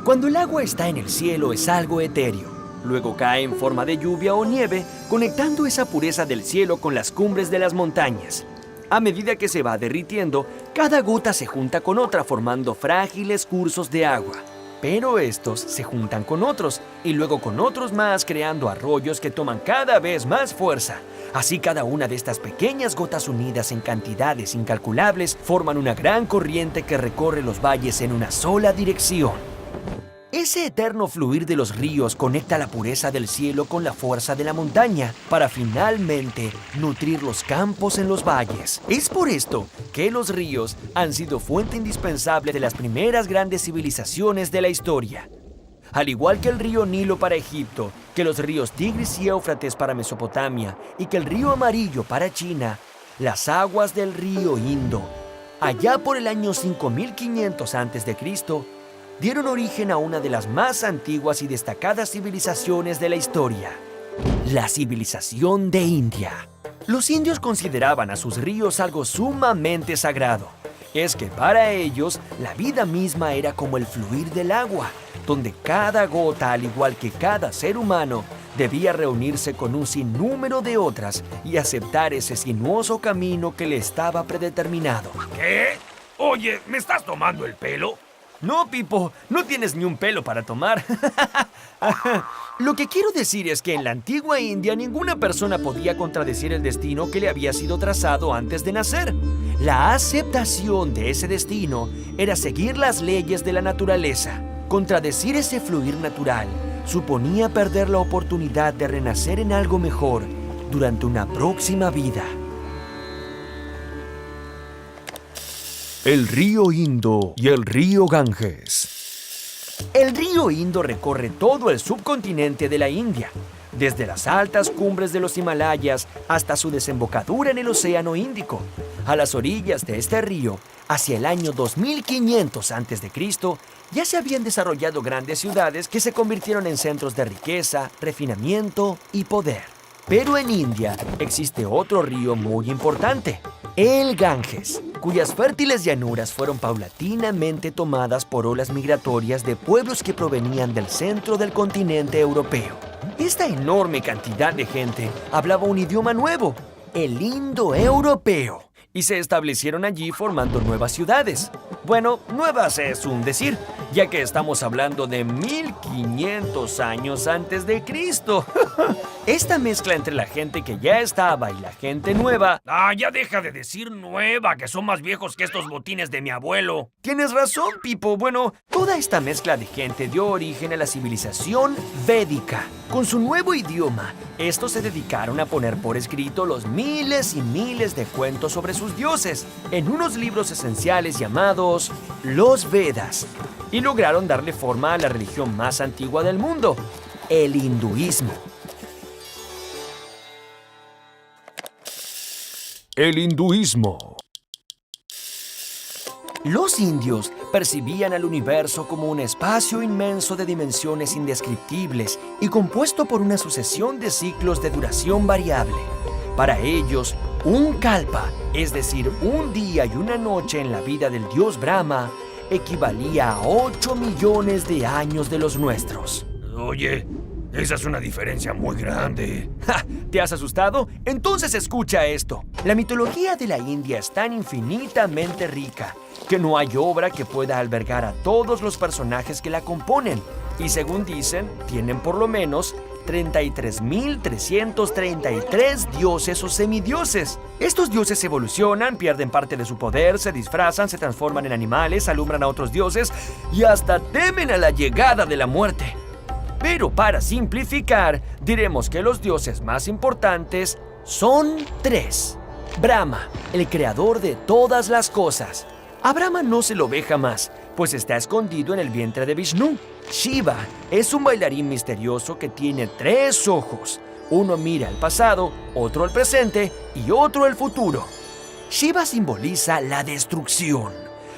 Cuando el agua está en el cielo es algo etéreo. Luego cae en forma de lluvia o nieve, conectando esa pureza del cielo con las cumbres de las montañas. A medida que se va derritiendo, cada gota se junta con otra formando frágiles cursos de agua. Pero estos se juntan con otros y luego con otros más, creando arroyos que toman cada vez más fuerza. Así cada una de estas pequeñas gotas unidas en cantidades incalculables forman una gran corriente que recorre los valles en una sola dirección. Ese eterno fluir de los ríos conecta la pureza del cielo con la fuerza de la montaña para finalmente nutrir los campos en los valles. Es por esto que los ríos han sido fuente indispensable de las primeras grandes civilizaciones de la historia. Al igual que el río Nilo para Egipto, que los ríos Tigris y Éufrates para Mesopotamia y que el río Amarillo para China, las aguas del río Indo, allá por el año 5500 a.C., dieron origen a una de las más antiguas y destacadas civilizaciones de la historia, la civilización de India. Los indios consideraban a sus ríos algo sumamente sagrado. Es que para ellos, la vida misma era como el fluir del agua, donde cada gota, al igual que cada ser humano, debía reunirse con un sinnúmero de otras y aceptar ese sinuoso camino que le estaba predeterminado. ¿Qué? Oye, ¿me estás tomando el pelo? No, Pipo, no tienes ni un pelo para tomar. Lo que quiero decir es que en la antigua India ninguna persona podía contradecir el destino que le había sido trazado antes de nacer. La aceptación de ese destino era seguir las leyes de la naturaleza. Contradecir ese fluir natural suponía perder la oportunidad de renacer en algo mejor durante una próxima vida. El río Indo y el río Ganges. El río Indo recorre todo el subcontinente de la India, desde las altas cumbres de los Himalayas hasta su desembocadura en el Océano Índico. A las orillas de este río, hacia el año 2500 a.C., ya se habían desarrollado grandes ciudades que se convirtieron en centros de riqueza, refinamiento y poder. Pero en India existe otro río muy importante, el Ganges, cuyas fértiles llanuras fueron paulatinamente tomadas por olas migratorias de pueblos que provenían del centro del continente europeo. Esta enorme cantidad de gente hablaba un idioma nuevo, el indoeuropeo, y se establecieron allí formando nuevas ciudades. Bueno, nuevas es un decir, ya que estamos hablando de 1500 años antes de Cristo. Esta mezcla entre la gente que ya estaba y la gente nueva... Ah, ya deja de decir nueva, que son más viejos que estos botines de mi abuelo. Tienes razón, Pipo. Bueno, toda esta mezcla de gente dio origen a la civilización védica. Con su nuevo idioma, estos se dedicaron a poner por escrito los miles y miles de cuentos sobre sus dioses en unos libros esenciales llamados los Vedas, y lograron darle forma a la religión más antigua del mundo, el hinduismo. El hinduismo. Los indios percibían al universo como un espacio inmenso de dimensiones indescriptibles y compuesto por una sucesión de ciclos de duración variable. Para ellos, un kalpa, es decir, un día y una noche en la vida del dios Brahma, equivalía a 8 millones de años de los nuestros. Oye, esa es una diferencia muy grande. ¡Ja! ¿Te has asustado? Entonces escucha esto. La mitología de la India es tan infinitamente rica que no hay obra que pueda albergar a todos los personajes que la componen. Y según dicen, tienen por lo menos 33.333 dioses o semidioses. Estos dioses evolucionan, pierden parte de su poder, se disfrazan, se transforman en animales, alumbran a otros dioses y hasta temen a la llegada de la muerte. Pero para simplificar, diremos que los dioses más importantes son 3. Brahma, el creador de todas las cosas. A Brahma no se lo ve jamás, pues está escondido en el vientre de Vishnu. Shiva es un bailarín misterioso que tiene 3 ojos. Uno mira al pasado, otro al presente y otro al futuro. Shiva simboliza la destrucción,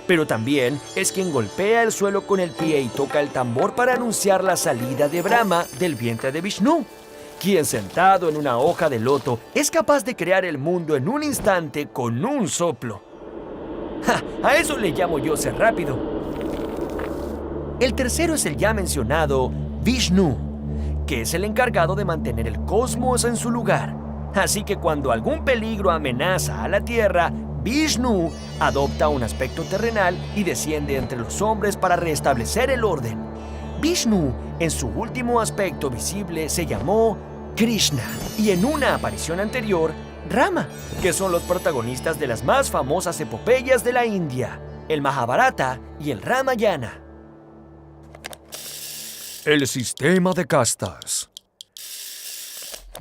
pero también es quien golpea el suelo con el pie y toca el tambor para anunciar la salida de Brahma del vientre de Vishnu, quien sentado en una hoja de loto es capaz de crear el mundo en un instante con un soplo. ¡Ja! A eso le llamo yo ser rápido. El tercero es el ya mencionado Vishnu, que es el encargado de mantener el cosmos en su lugar. Así que cuando algún peligro amenaza a la Tierra, Vishnu adopta un aspecto terrenal y desciende entre los hombres para restablecer el orden. Vishnu, en su último aspecto visible, se llamó Krishna, y en una aparición anterior, Rama, que son los protagonistas de las más famosas epopeyas de la India, el Mahabharata y el Ramayana. El sistema de castas.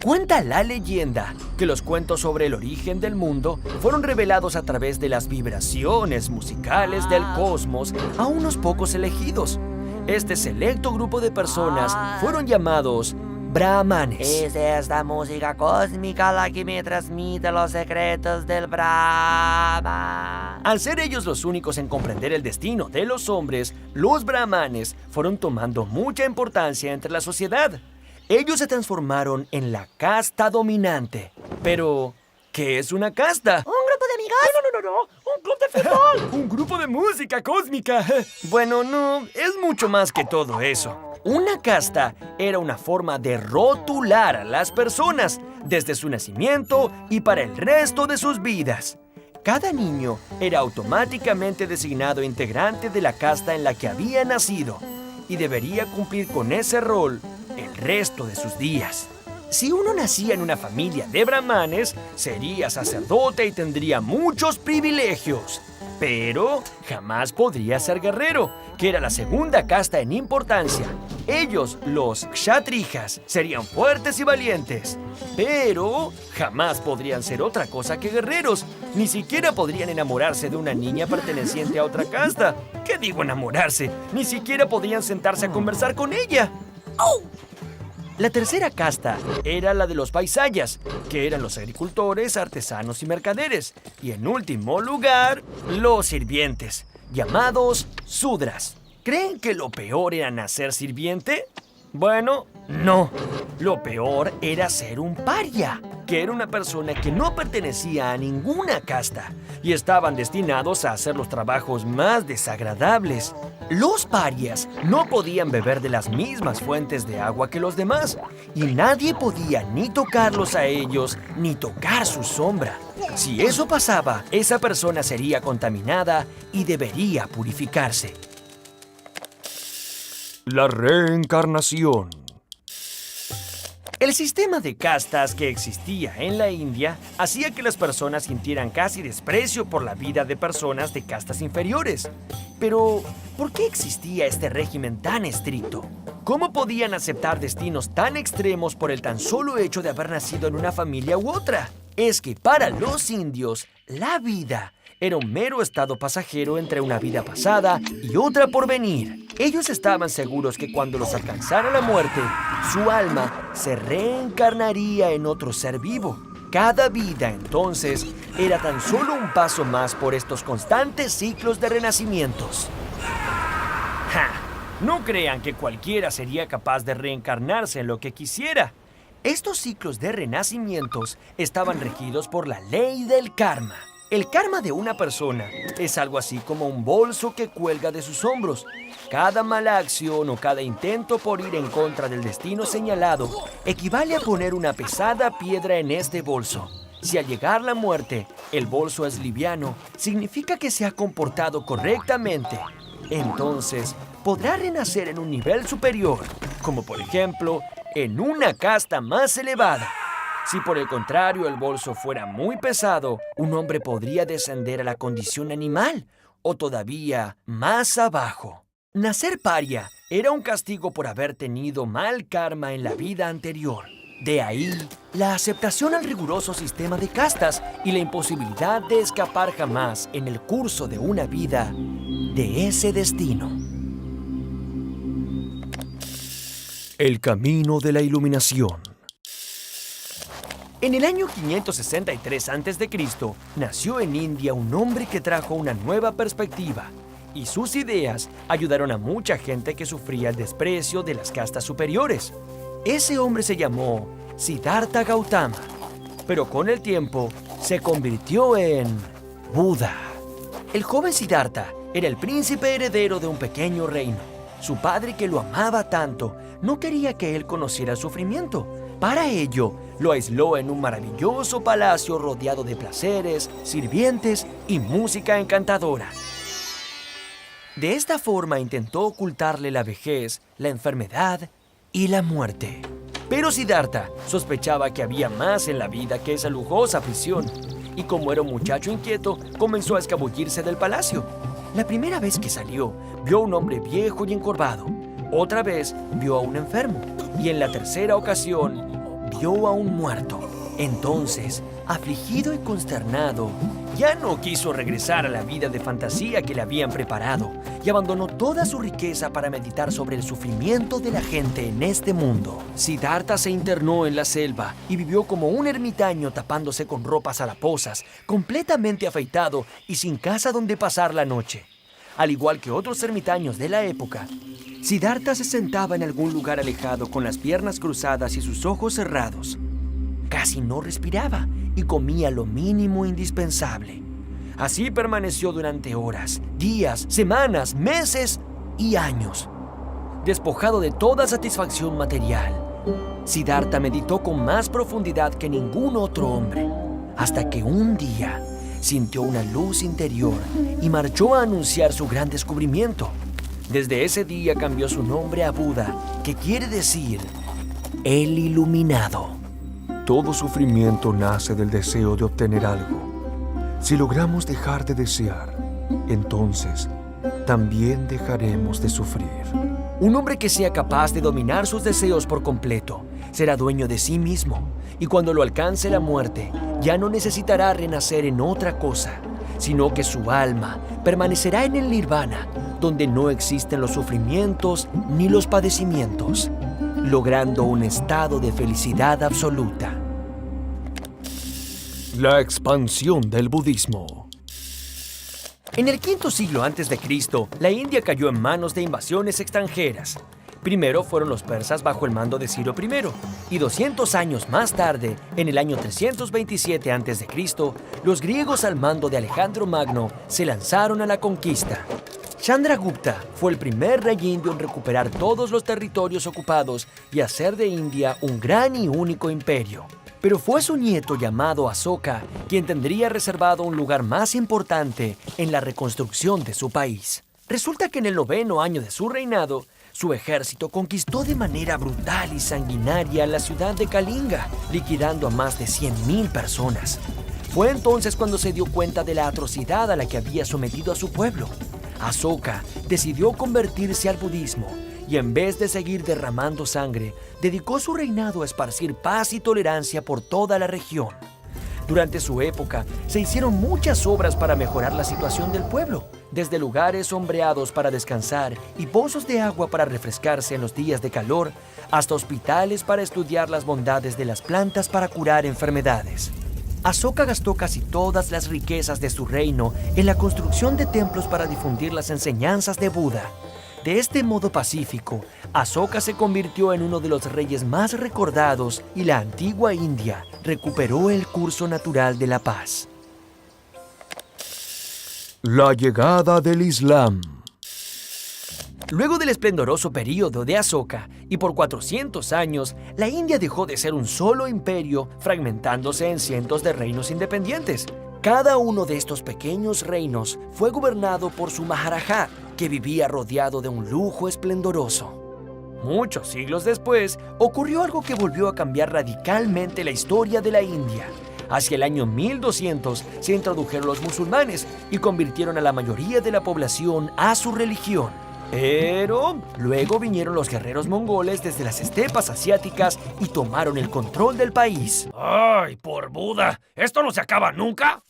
Cuenta la leyenda que los cuentos sobre el origen del mundo fueron revelados a través de las vibraciones musicales del cosmos a unos pocos elegidos. Este selecto grupo de personas fueron llamados brahmanes. Es esta música cósmica la que me transmite los secretos del Brahma. Al ser ellos los únicos en comprender el destino de los hombres, los brahmanes fueron tomando mucha importancia entre la sociedad. Ellos se transformaron en la casta dominante. Pero, ¿qué es una casta? ¿Un grupo de amigos? No. ¡Un club de fútbol! ¡Un grupo de música cósmica! Bueno, no, es mucho más que todo eso. Una casta era una forma de rotular a las personas desde su nacimiento y para el resto de sus vidas. Cada niño era automáticamente designado integrante de la casta en la que había nacido y debería cumplir con ese rol el resto de sus días. Si uno nacía en una familia de brahmanes, sería sacerdote y tendría muchos privilegios. Pero jamás podría ser guerrero, que era la segunda casta en importancia. Ellos, los kshatrijas, serían fuertes y valientes. Pero jamás podrían ser otra cosa que guerreros. Ni siquiera podrían enamorarse de una niña perteneciente a otra casta. ¿Qué digo enamorarse? Ni siquiera podrían sentarse a conversar con ella. ¡Oh! La tercera casta era la de los vaisayas, que eran los agricultores, artesanos y mercaderes. Y en último lugar, los sirvientes, llamados sudras. ¿Creen que lo peor era nacer sirviente? Bueno, no. Lo peor era ser un paria, que era una persona que no pertenecía a ninguna casta y estaban destinados a hacer los trabajos más desagradables. Los parias no podían beber de las mismas fuentes de agua que los demás y nadie podía ni tocarlos a ellos ni tocar su sombra. Si eso pasaba, esa persona sería contaminada y debería purificarse. La reencarnación. El sistema de castas que existía en la India hacía que las personas sintieran casi desprecio por la vida de personas de castas inferiores. Pero, ¿por qué existía este régimen tan estricto? ¿Cómo podían aceptar destinos tan extremos por el tan solo hecho de haber nacido en una familia u otra? Es que para los indios, la vida era un mero estado pasajero entre una vida pasada y otra por venir. Ellos estaban seguros que cuando los alcanzara la muerte, su alma se reencarnaría en otro ser vivo. Cada vida, entonces, era tan solo un paso más por estos constantes ciclos de renacimientos. ¡Ja! No crean que cualquiera sería capaz de reencarnarse en lo que quisiera. Estos ciclos de renacimientos estaban regidos por la ley del karma. El karma de una persona es algo así como un bolso que cuelga de sus hombros. Cada mala acción o cada intento por ir en contra del destino señalado equivale a poner una pesada piedra en este bolso. Si al llegar la muerte, el bolso es liviano, significa que se ha comportado correctamente. Entonces, podrá renacer en un nivel superior, como por ejemplo, en una casta más elevada. Si por el contrario el bolso fuera muy pesado, un hombre podría descender a la condición animal o todavía más abajo. Nacer paria era un castigo por haber tenido mal karma en la vida anterior. De ahí, la aceptación al riguroso sistema de castas y la imposibilidad de escapar jamás en el curso de una vida de ese destino. El camino de la iluminación. En el año 563 a.C., nació en India un hombre que trajo una nueva perspectiva, y sus ideas ayudaron a mucha gente que sufría el desprecio de las castas superiores. Ese hombre se llamó Siddhartha Gautama, pero con el tiempo se convirtió en Buda. El joven Siddhartha era el príncipe heredero de un pequeño reino, Su padre, que lo amaba tanto, no quería que él conociera el sufrimiento. Para ello, lo aisló en un maravilloso palacio rodeado de placeres, sirvientes y música encantadora. De esta forma intentó ocultarle la vejez, la enfermedad y la muerte. Pero Siddhartha sospechaba que había más en la vida que esa lujosa prisión, y como era un muchacho inquieto, comenzó a escabullirse del palacio. La primera vez que salió, vio a un hombre viejo y encorvado. Otra vez, vio a un enfermo. Y en la tercera ocasión, vio a un muerto. Entonces, afligido y consternado, ya no quiso regresar a la vida de fantasía que le habían preparado y abandonó toda su riqueza para meditar sobre el sufrimiento de la gente en este mundo. Siddhartha se internó en la selva y vivió como un ermitaño, tapándose con ropas haraposas, completamente afeitado y sin casa donde pasar la noche. Al igual que otros ermitaños de la época, Siddhartha se sentaba en algún lugar alejado con las piernas cruzadas y sus ojos cerrados. Casi no respiraba y comía lo mínimo indispensable. Así permaneció durante horas, días, semanas, meses y años. Despojado de toda satisfacción material, Siddhartha meditó con más profundidad que ningún otro hombre, hasta que un día sintió una luz interior y marchó a anunciar su gran descubrimiento. Desde ese día cambió su nombre a Buda, que quiere decir el iluminado. Todo sufrimiento nace del deseo de obtener algo. Si logramos dejar de desear, entonces también dejaremos de sufrir. Un hombre que sea capaz de dominar sus deseos por completo será dueño de sí mismo, y cuando lo alcance la muerte, ya no necesitará renacer en otra cosa, sino que su alma permanecerá en el nirvana, donde no existen los sufrimientos ni los padecimientos, logrando un estado de felicidad absoluta. La expansión del budismo. En el V siglo a.C., la India cayó en manos de invasiones extranjeras. Primero fueron los persas bajo el mando de Ciro I, y 200 años más tarde, en el año 327 a.C., los griegos al mando de Alejandro Magno se lanzaron a la conquista. Chandragupta fue el primer rey indio en recuperar todos los territorios ocupados y hacer de India un gran y único imperio. Pero fue su nieto llamado Asoka quien tendría reservado un lugar más importante en la reconstrucción de su país. Resulta que en el 9º año de su reinado, su ejército conquistó de manera brutal y sanguinaria la ciudad de Kalinga, liquidando a más de 100,000 personas. Fue entonces cuando se dio cuenta de la atrocidad a la que había sometido a su pueblo. Asoka decidió convertirse al budismo y en vez de seguir derramando sangre, dedicó su reinado a esparcir paz y tolerancia por toda la región. Durante su época, se hicieron muchas obras para mejorar la situación del pueblo, desde lugares sombreados para descansar y pozos de agua para refrescarse en los días de calor, hasta hospitales para estudiar las bondades de las plantas para curar enfermedades. Asoka gastó casi todas las riquezas de su reino en la construcción de templos para difundir las enseñanzas de Buda. De este modo pacífico, Asoka se convirtió en uno de los reyes más recordados y la antigua India recuperó el curso natural de la paz. La llegada del Islam. Luego del esplendoroso período de Asoka y por 400 años, la India dejó de ser un solo imperio, fragmentándose en cientos de reinos independientes. Cada uno de estos pequeños reinos fue gobernado por su Maharaja, que vivía rodeado de un lujo esplendoroso. Muchos siglos después, ocurrió algo que volvió a cambiar radicalmente la historia de la India. Hacia el año 1200 se introdujeron los musulmanes y convirtieron a la mayoría de la población a su religión. Pero luego vinieron los guerreros mongoles desde las estepas asiáticas y tomaron el control del país. ¡Ay, por Buda! ¿Esto no se acaba nunca?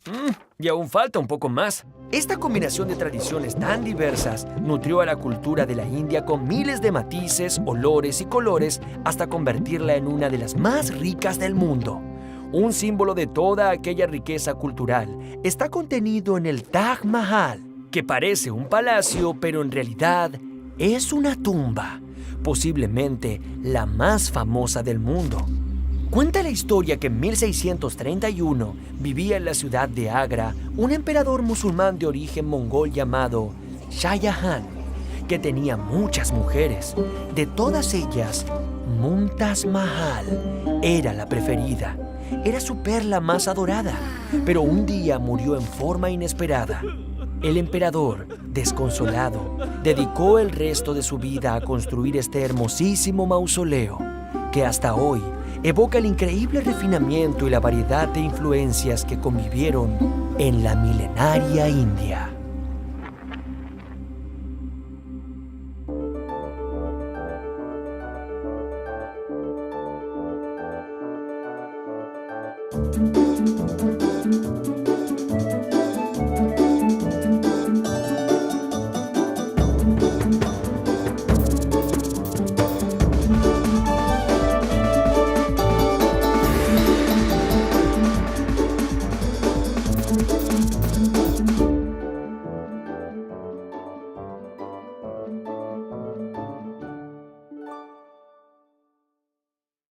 Y aún falta un poco más. Esta combinación de tradiciones tan diversas nutrió a la cultura de la India con miles de matices, olores y colores hasta convertirla en una de las más ricas del mundo. Un símbolo de toda aquella riqueza cultural está contenido en el Taj Mahal, que parece un palacio, pero en realidad es una tumba, posiblemente la más famosa del mundo. Cuenta la historia que en 1631 vivía en la ciudad de Agra un emperador musulmán de origen mongol llamado Shah Jahan, que tenía muchas mujeres. De todas ellas, Mumtaz Mahal era la preferida. Era su perla más adorada, pero un día murió en forma inesperada. El emperador, desconsolado, dedicó el resto de su vida a construir este hermosísimo mausoleo, que hasta hoy evoca el increíble refinamiento y la variedad de influencias que convivieron en la milenaria India.